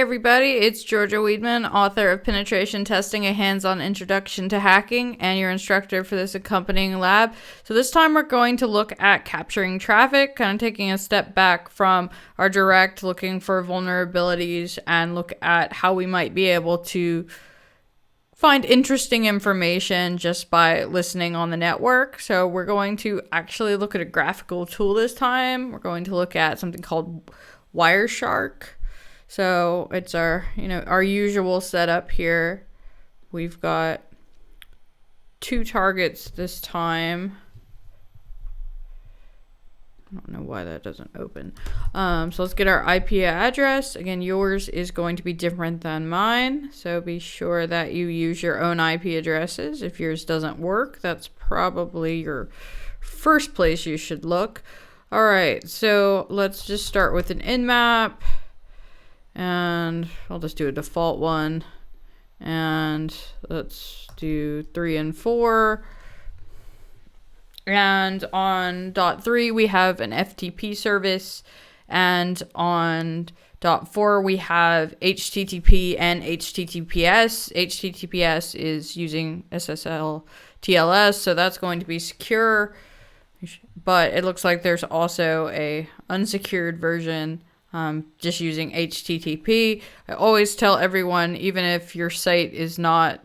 Hey everybody, it's Georgia Weedman, author of Penetration Testing, a hands-on introduction to hacking, and your instructor for this accompanying lab. So this time we're going to look at capturing traffic, kind of taking a step back from our direct looking for vulnerabilities and look at how we might be able to find interesting information just by listening on the network. So we're going to actually look at a graphical tool this time. We're going to look at something called Wireshark. So it's our usual setup here. We've got 2 targets this time. I don't know why that doesn't open. So let's get our IP address. Again, yours is going to be different than mine. So be sure that you use your own IP addresses. If yours doesn't work, that's probably your first place you should look. All right, so let's just start with an nmap. And I'll just do a default one. And let's do 3 and 4. And on .3 we have an FTP service, and on .4 we have HTTP and HTTPS. HTTPS is using SSL TLS, so that's going to be secure. But it looks like there's also a unsecured version, just using HTTP. I always tell everyone, even if your site is not,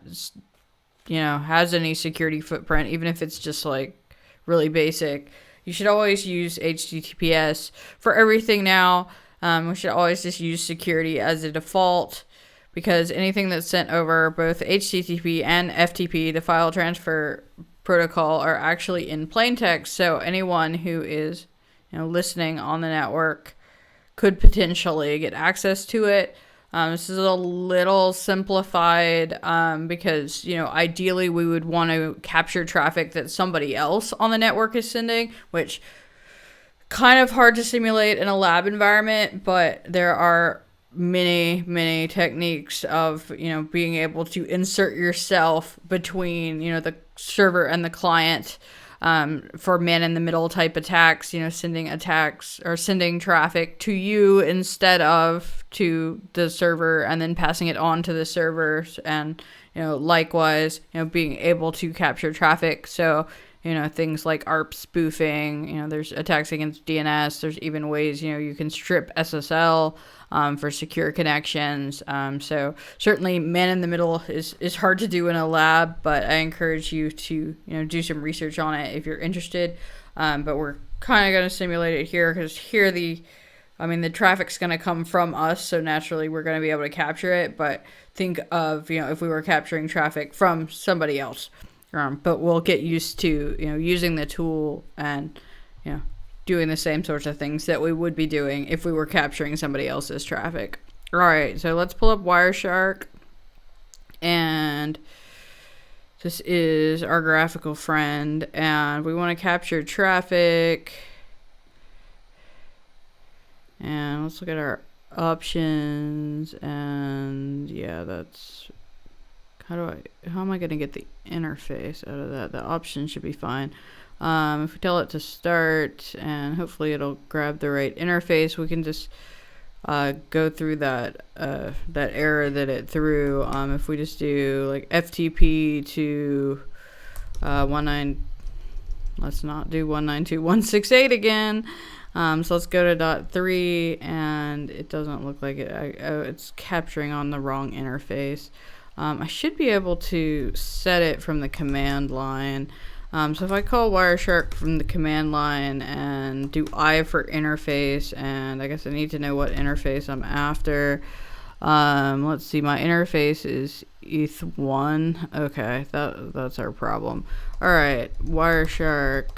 has any security footprint, even if it's just like really basic, you should always use HTTPS for everything now. We should always just use security as a default, because anything that's sent over both HTTP and FTP, the file transfer protocol, are actually in plain text. So anyone who is listening on the network could potentially get access to it. This is a little simplified because, ideally we would want to capture traffic that somebody else on the network is sending, which kind of hard to simulate in a lab environment, but there are many techniques of, being able to insert yourself between, the server and the client. For man-in-the-middle type attacks, sending attacks or sending traffic to you instead of to the server, and then passing it on to the servers, and likewise, being able to capture traffic. So things like ARP spoofing. There's attacks against DNS. There's even ways you can strip SSL for secure connections. So certainly man in the middle is hard to do in a lab, but I encourage you to do some research on it if you're interested. But we're kind of going to simulate it here, because here the traffic's going to come from us, so naturally we're going to be able to capture it. But think of if we were capturing traffic from somebody else. But we'll get used to using the tool and doing the same sorts of things that we would be doing if we were capturing somebody else's traffic. All right, so let's pull up Wireshark, and this is our graphical friend, and we want to capture traffic. And let's look at our options, and that's how am I going to get the interface out of that? The option should be fine. If we tell it to start, and hopefully it'll grab the right interface, we can just go through that error that it threw. If we just do like FTP to 19, let's not do 192.168 again. So let's go to .3, and it doesn't look like it's capturing on the wrong interface. I should be able to set it from the command line. So if I call Wireshark from the command line and do I for interface, and I guess I need to know what interface I'm after. Let's see, my interface is ETH1. Okay, that's our problem. All right, Wireshark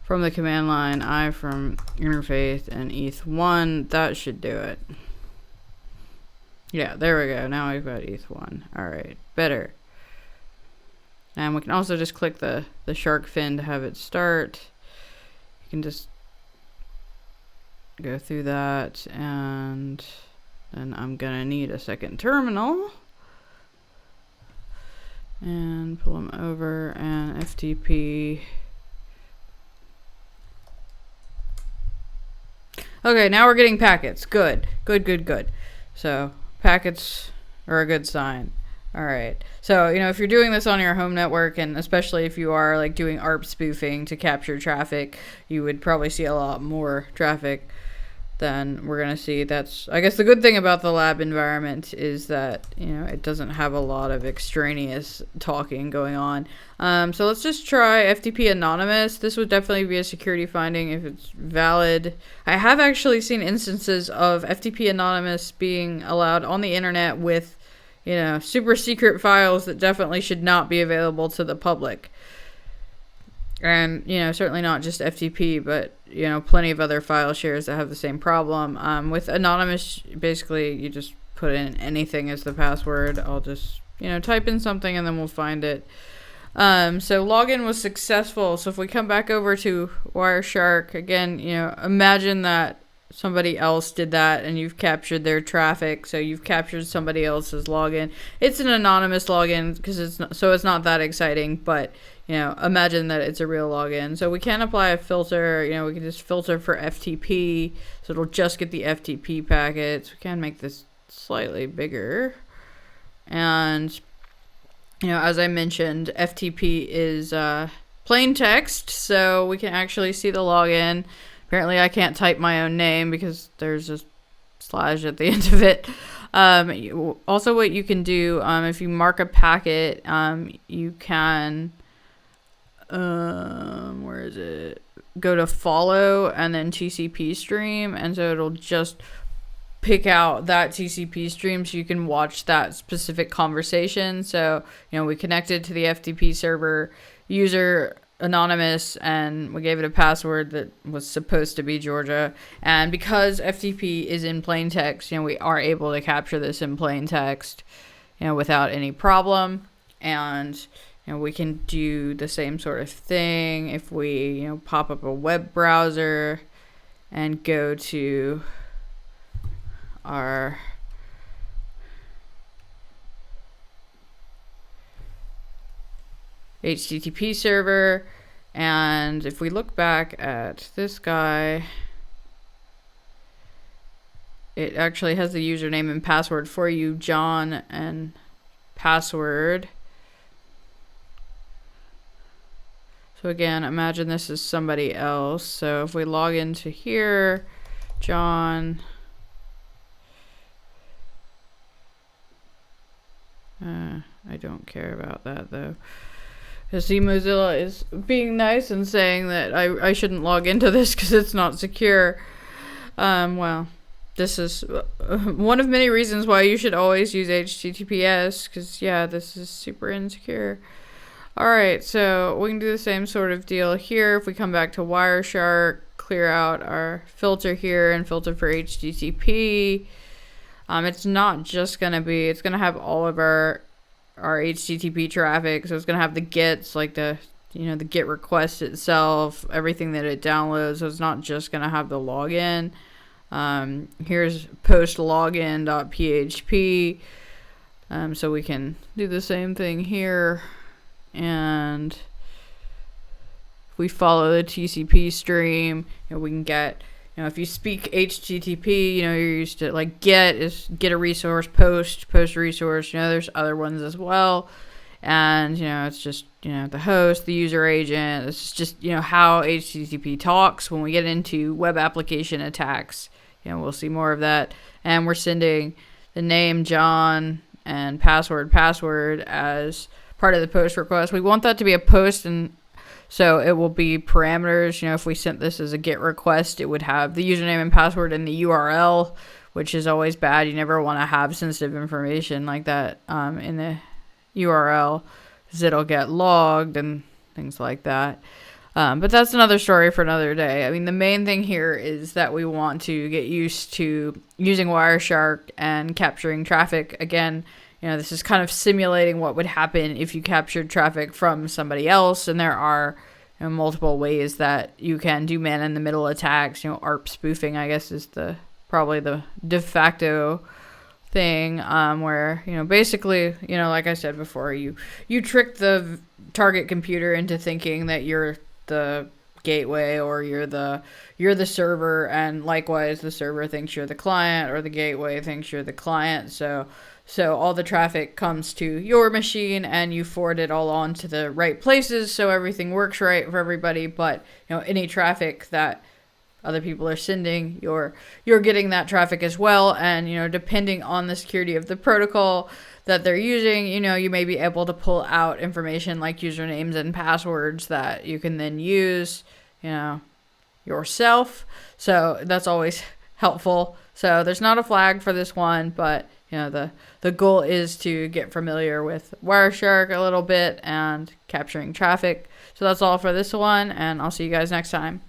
from the command line, I from interface, and ETH1. That should do it. Yeah, there we go. Now we've got ETH1. All right, better. And we can also just click the shark fin to have it start. You can just go through that, and then I'm gonna need a second terminal. And pull them over, and FTP. Okay, now we're getting packets. Good. So packets are a good sign. All right. So, if you're doing this on your home network, and especially if you are like doing ARP spoofing to capture traffic, you would probably see a lot more traffic than we're going to see. That's, I guess, the good thing about the lab environment is that, it doesn't have a lot of extraneous talking going on. So let's just try FTP Anonymous. This would definitely be a security finding if it's valid. I have actually seen instances of FTP Anonymous being allowed on the internet with, super secret files that definitely should not be available to the public. And, certainly not just FTP, but, plenty of other file shares that have the same problem. With Anonymous, basically, you just put in anything as the password. I'll just, type in something and then we'll find it. So login was successful. So if we come back over to Wireshark, again, imagine that somebody else did that and you've captured their traffic. So you've captured somebody else's login. It's an anonymous login because it's not that exciting, but imagine that it's a real login. So we can apply a filter. We can just filter for FTP, so it'll just get the FTP packets. We can make this slightly bigger. And, as I mentioned, FTP is plain text, so we can actually see the login. Apparently I can't type my own name because there's a slash at the end of it. Also, what you can do, if you mark a packet, you can... where is it? Go to follow and then TCP stream, and so it'll just pick out that TCP stream so you can watch that specific conversation. So, we connected to the FTP server, user anonymous, and we gave it a password that was supposed to be Georgia. And because FTP is in plain text, we are able to capture this in plain text, without any problem. And we can do the same sort of thing if we, pop up a web browser and go to our HTTP server. And if we look back at this guy, it actually has the username and password for you, John, and password. So again, imagine this is somebody else. So if we log into here, John, I don't care about that though. I see Mozilla is being nice and saying that I shouldn't log into this because it's not secure. Well, this is one of many reasons why you should always use HTTPS, because this is super insecure. Alright, so we can do the same sort of deal here. If we come back to Wireshark, clear out our filter here and filter for HTTP. It's not just going to be, it's going to have all of our HTTP traffic. So it's going to have the gets, like the GET request itself, everything that it downloads. So it's not just going to have the login. Here's post login.php. So we can do the same thing here. And if we follow the TCP stream, we can get, if you speak HTTP, you're used to like get a resource, post resource, there's other ones as well. And, it's just, the host, the user agent. This is just, how HTTP talks. When we get into web application attacks, we'll see more of that. And we're sending the name John and password as part of the post request. We want that to be a post, and so it will be parameters. If we sent this as a GET request, it would have the username and password in the URL, which is always bad. You never want to have sensitive information like that in the URL, because it'll get logged and things like that. But that's another story for another day. I mean, the main thing here is that we want to get used to using Wireshark and capturing traffic. Again, this is kind of simulating what would happen if you captured traffic from somebody else, and there are multiple ways that you can do man-in-the-middle attacks. ARP spoofing, I guess, is probably the de facto thing, where basically, like I said before, you trick the target computer into thinking that you're the gateway, or you're the server, and likewise the server thinks you're the client, or the gateway thinks you're the client. So all the traffic comes to your machine, and you forward it all on to the right places, so everything works right for everybody. But any traffic that other people are sending, you're getting that traffic as well. And depending on the security of the protocol that they're using, you may be able to pull out information like usernames and passwords that you can then use yourself. So that's always helpful. So there's not a flag for this one, but the goal is to get familiar with Wireshark a little bit and capturing traffic. So that's all for this one, and I'll see you guys next time.